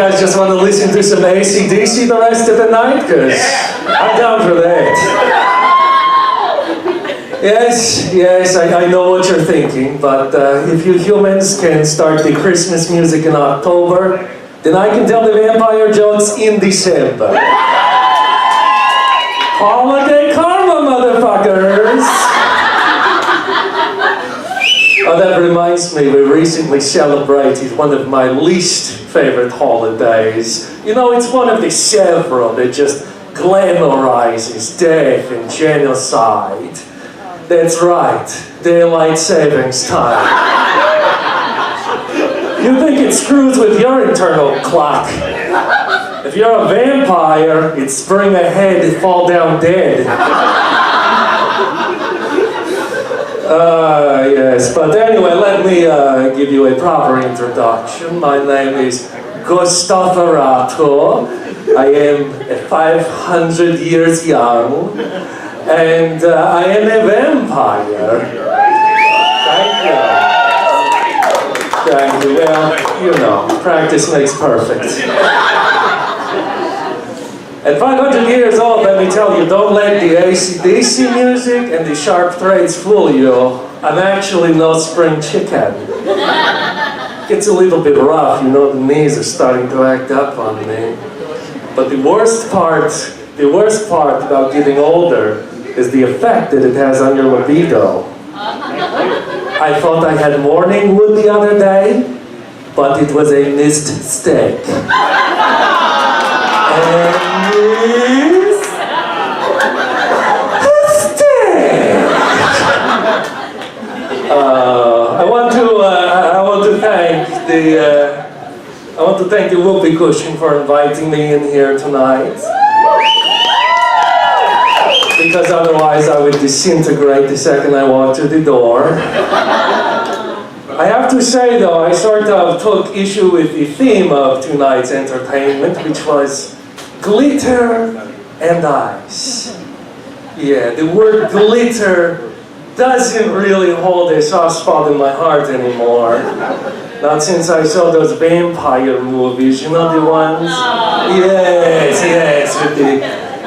guys just want to listen to some AC/DC the rest of the night? Because I'm down for that. Yes, I know what you're thinking, but if you humans can start the Christmas music in October, then I can tell the vampire jokes in December. Holiday karma, motherfuckers! Oh, that reminds me, we recently celebrated one of my least favorite holidays. You know, it's one of the several that just glamorizes death and genocide. That's right, daylight savings time. You think it screws with your internal clock. If you're a vampire, it's spring ahead, fall down dead. Yes, but anyway, let me give you a proper introduction. My name is Gus Feratu. I am 500 years young, and I am a vampire. Thank you. Well, you know, practice makes perfect. At 500 years old, let me tell you, don't let the AC/DC music and the sharp trades fool you. I'm actually no spring chicken. Gets a little bit rough, you know, the knees are starting to act up on me. But the worst part about getting older is the effect that it has on your libido. I thought I had morning wood the other day, but it was a missed steak. I want to thank the Whoopie cushion for inviting me in here tonight. Because otherwise I would disintegrate the second I walked through the door. I have to say though, I sort of took issue with the theme of tonight's entertainment, which was glitter and ice. Yeah, the word glitter doesn't really hold a soft spot in my heart anymore. Not since I saw those vampire movies, you know the ones? Yes, with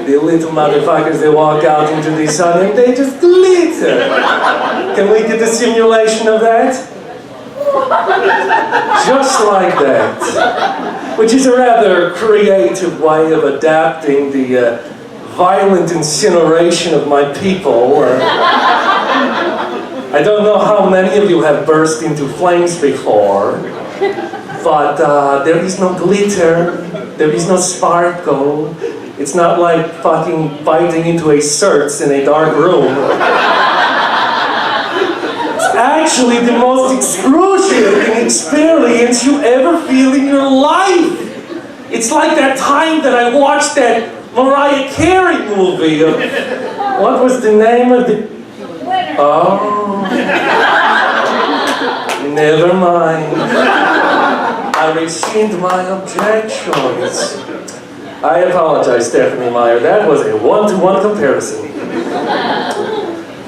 the little motherfuckers, they walk out into the sun and they just glitter. Can we get a simulation of that? Just like that. Which is a rather creative way of adapting the violent incineration of my people. I don't know how many of you have burst into flames before, but there is no glitter, there is no sparkle. It's not like fucking biting into a certs in a dark room. It's actually the most excruciating experience you ever feel in your life. It's like that time that I watched that Mariah Carey movie. What was the name of the... Oh, never mind. I rescind my objections. I apologize, Stephanie Meyer. That was a one-to-one comparison.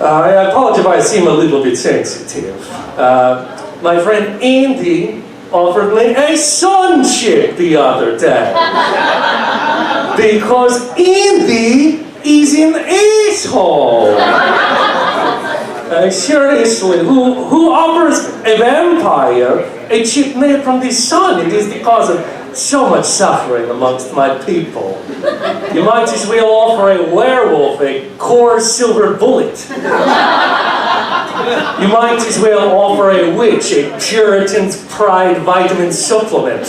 I apologize if I seem a little bit sensitive. My friend Andy offered me a sun chick the other day. Because Andy is an asshole. Seriously, who offers a vampire a chick made from the sun? It is the cause of so much suffering amongst my people. You might as well offer a werewolf a core silver bullet. You might as well offer a witch a Puritan's Pride vitamin supplement.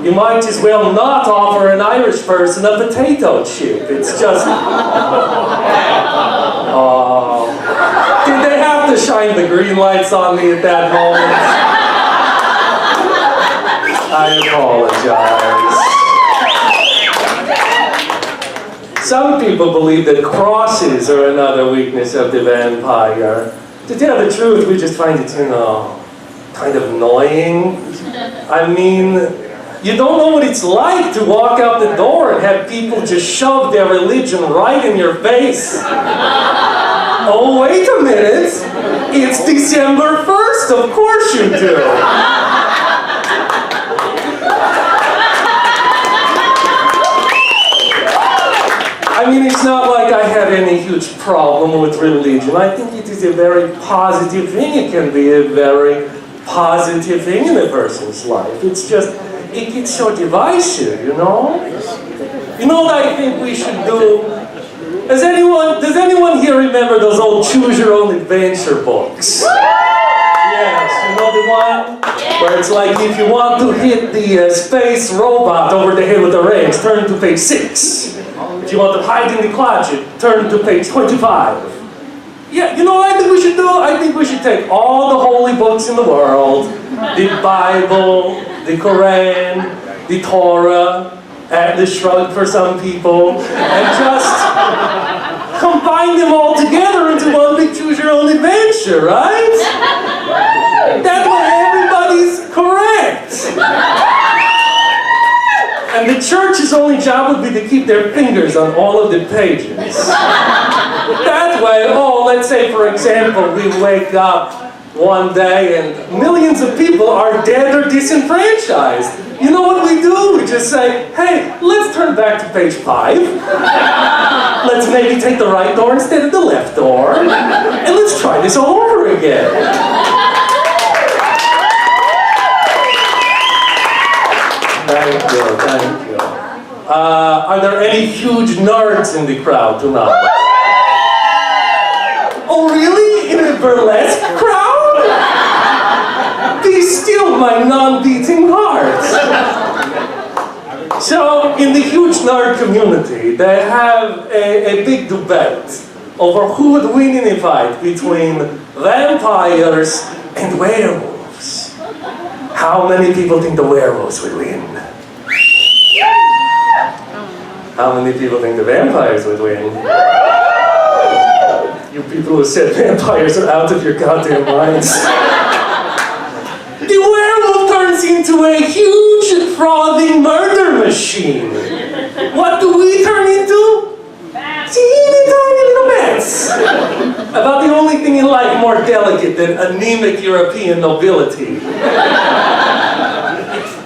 You might as well not offer an Irish person a potato chip. It's just... Oh. Did they have to shine the green lights on me at that moment? I apologize. Some people believe that crosses are another weakness of the vampire. To tell the truth, we just find it, you know, kind of annoying. I mean, you don't know what it's like to walk out the door and have people just shove their religion right in your face. Oh, wait a minute. It's December 1st. Of course you do. it's not like I have any huge problem with religion. I think it is a very positive thing. It can be a very positive thing in a person's life. It's just, it gets so divisive, you know? You know what I think we should do? Does anyone here remember those old Choose Your Own Adventure books? Yes, you know the one? Where it's like, if you want to hit the space robot over the head with a wrench, turn to page 6. If you want to hide in the closet, turn to page 25. Yeah, you know what I think we should do? I think we should take all the holy books in the world, the Bible, the Quran, the Torah, Atlas Shrugged for some people, and just combine them all together into one big Choose Your Own Adventure, right? That way everybody's correct. And the church's only job would be to keep their fingers on all of the pages. That way, let's say for example, we wake up one day and millions of people are dead or disenfranchised. You know what we do? We just say, hey, let's turn back to page 5. Let's maybe take the right door instead of the left door. And let's try this all over again. Thank you, thank you. Are there any huge nerds in the crowd tonight? Oh really? In a burlesque crowd? Be still my non-beating heart. So, in the huge nerd community, they have a big debate over who would win in a fight between vampires and werewolves. How many people think the werewolves would win? How many people think the vampires would win? You people who said vampires are out of your goddamn minds. The werewolf turns into a huge, frothing murder machine. What do we turn into? Teeny tiny little bats. About the only thing in life more delicate than anemic European nobility.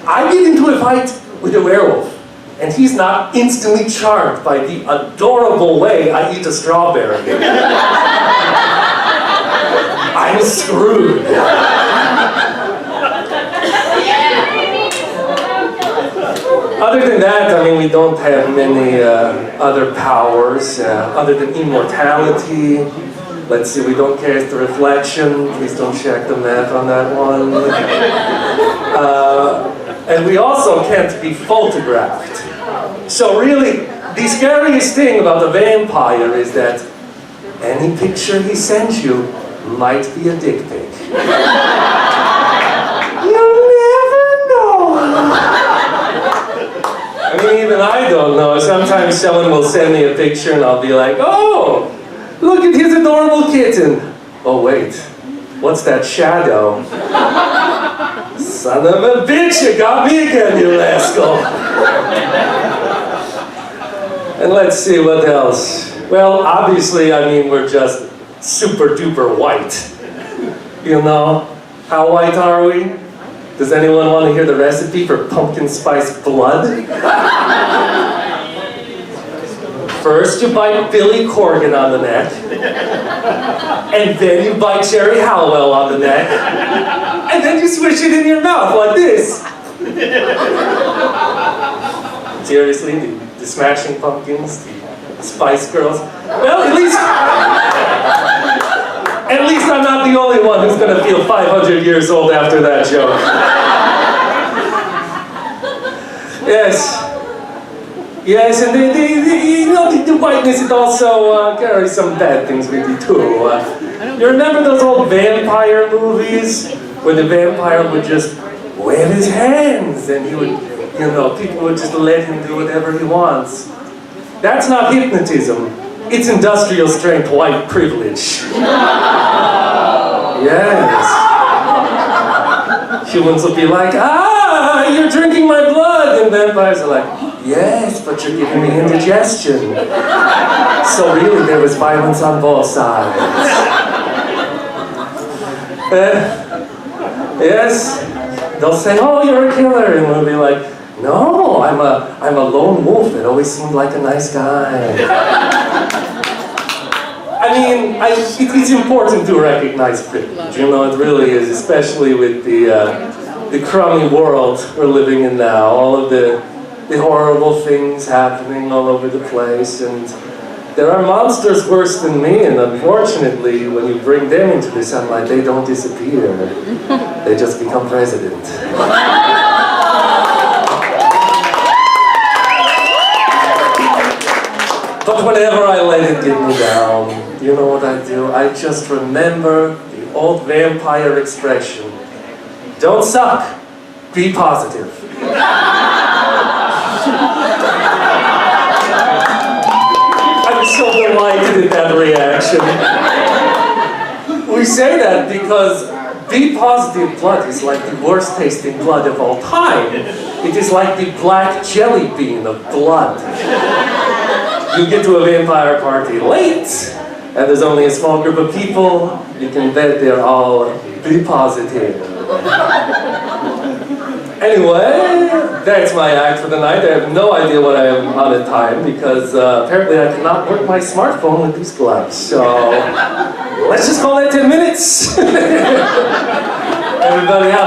I get into a fight with a werewolf, and he's not instantly charmed by the adorable way I eat a strawberry. I'm screwed. Other than that, I mean, we don't have many other powers other than immortality. Let's see, we don't cast the reflection. Please don't check the math on that one. And we also can't be photographed. So really, the scariest thing about the vampire is that any picture he sends you might be a dick pic. You never know. I mean, even I don't know. Sometimes someone will send me a picture and I'll be like, oh, look at his adorable kitten. Oh wait, what's that shadow? Son of a bitch, you got me again, you rascal. And let's see what else. Well, obviously, I mean, we're just super duper white. You know, how white are we? Does anyone want to hear the recipe for pumpkin spice blood? First you bite Billy Corgan on the neck, and then you bite Jerry Halliwell on the neck, and then you swish it in your mouth like this. Seriously, the Smashing Pumpkins, the Spice Girls. Well, at least I'm not the only one who's going to feel 500 years old after that joke. Yes. Yes, and the whiteness, it also carries some bad things with it too. You remember those old vampire movies where the vampire would just wave his hands and he would, you know, people would just let him do whatever he wants. That's not hypnotism. It's industrial strength white privilege. Yes. Humans will be like, you're drinking my blood. And vampires are like, yes, but you're giving me indigestion. So really, there was violence on both sides. Yes, they'll say, oh, you're a killer. And we'll be like, no, I'm a lone wolf that always seemed like a nice guy. I mean, it's important to recognize privilege, you know, it really is, especially with the crummy world we're living in now, all of the horrible things happening all over the place, and there are monsters worse than me, and unfortunately, when you bring them into the sunlight, they don't disappear. They just become president. But whenever I let it get me down, you know what I do? I just remember the old vampire expression, don't suck, be positive. I'm so delighted at that reaction. We say that because be positive blood is like the worst tasting blood of all time. It is like the black jelly bean of blood. You get to a vampire party late, and there's only a small group of people, you can bet they're all be positive. Anyway, that's my act for the night. I have no idea what I am on at time because apparently I cannot work my smartphone with these gloves. So let's just call that 10 minutes. Everybody have